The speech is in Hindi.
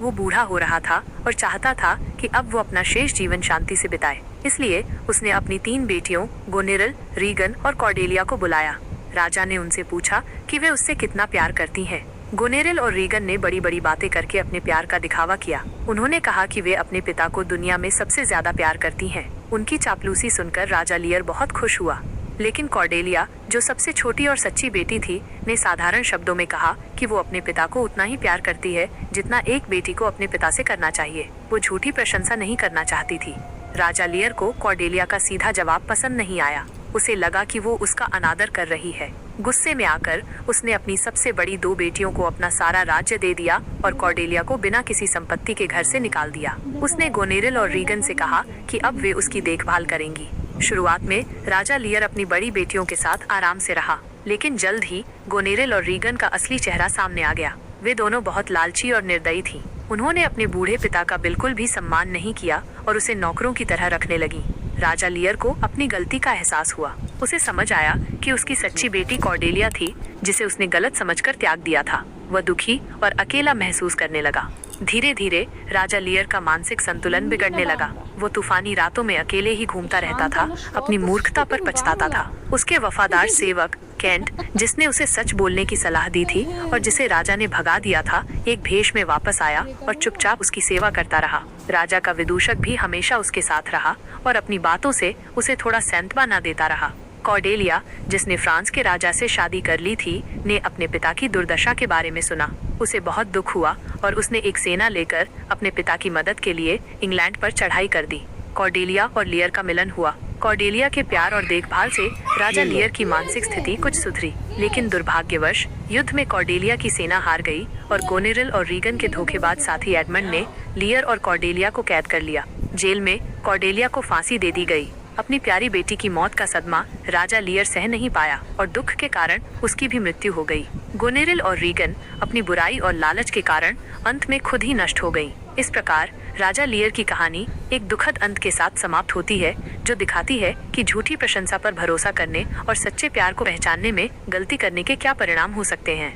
वो बूढ़ा हो रहा था और चाहता था कि अब वो अपना शेष जीवन शांति से बिताए। इसलिए उसने अपनी 3 बेटियों गोनेरिल, रीगन और कॉर्डेलिया को बुलाया। राजा ने उनसे पूछा कि वे उससे कितना प्यार करती हैं। गोनेरिल और रीगन ने बड़ी बड़ी बातें करके अपने प्यार का दिखावा किया। उन्होंने कहा कि वे अपने पिता को दुनिया में सबसे ज्यादा प्यार करती हैं। उनकी चापलूसी सुनकर राजा लियर बहुत खुश हुआ। लेकिन कॉर्डेलिया, जो सबसे छोटी और सच्ची बेटी थी, ने साधारण शब्दों में कहा कि वो अपने पिता को उतना ही प्यार करती है जितना एक बेटी को अपने पिता से करना चाहिए। वो झूठी प्रशंसा नहीं करना चाहती थी। राजा लियर को कॉर्डेलिया का सीधा जवाब पसंद नहीं आया। उसे लगा कि वो उसका अनादर कर रही है। गुस्से में आकर उसने अपनी सबसे बड़ी 2 बेटियों को अपना सारा राज्य दे दिया और कॉर्डेलिया को बिना किसी संपत्ति के घर से निकाल दिया। उसने गोनेरिल और रीगन से कहा कि अब वे उसकी देखभाल करेंगी। शुरुआत में राजा लियर अपनी बड़ी बेटियों के साथ आराम से रहा, लेकिन जल्द ही गोनेरिल और रीगन का असली चेहरा सामने आ गया। वे दोनों बहुत लालची और निर्दयी थीं। उन्होंने अपने बूढ़े पिता का बिल्कुल भी सम्मान नहीं किया और उसे नौकरों की तरह रखने लगी। राजा लियर को अपनी गलती का एहसास हुआ। उसे समझ आया कि उसकी सच्ची बेटी कॉर्डेलिया थी, जिसे उसने गलत समझकर त्याग दिया था। वह दुखी और अकेला महसूस करने लगा। धीरे धीरे राजा लियर का मानसिक संतुलन बिगड़ने लगा। वो तूफानी रातों में अकेले ही घूमता रहता था, अपनी मूर्खता पर पछताता था। उसके वफादार सेवक केंट, जिसने उसे सच बोलने की सलाह दी थी और जिसे राजा ने भगा दिया था, एक भेष में वापस आया और चुपचाप उसकी सेवा करता रहा। राजा का विदूषक भी हमेशा उसके साथ रहा और अपनी बातों से उसे थोड़ा सैंतबा देता रहा। कॉर्डेलिया, जिसने फ्रांस के राजा से शादी कर ली थी, ने अपने पिता की दुर्दशा के बारे में सुना। उसे बहुत दुख हुआ और उसने एक सेना लेकर अपने पिता की मदद के लिए इंग्लैंड पर चढ़ाई कर दी। कॉर्डेलिया और लियर का मिलन हुआ। कॉर्डेलिया के प्यार और देखभाल से राजा लियर की मानसिक स्थिति कुछ सुधरी, लेकिन दुर्भाग्यवश युद्ध में कॉर्डेलिया की सेना हार गई और गोनेरिल और रीगन के धोखेबाज साथी एडमंड ने लियर और कॉर्डेलिया को कैद कर लिया। जेल में कॉर्डेलिया को फांसी दे दी गई। अपनी प्यारी बेटी की मौत का सदमा राजा लियर सह नहीं पाया और दुख के कारण उसकी भी मृत्यु हो गई। गोनेरिल और रीगन अपनी बुराई और लालच के कारण अंत में खुद ही नष्ट हो गई। इस प्रकार राजा लियर की कहानी एक दुखद अंत के साथ समाप्त होती है, जो दिखाती है कि झूठी प्रशंसा पर भरोसा करने और सच्चे प्यार को पहचानने में गलती करने के क्या परिणाम हो सकते हैं।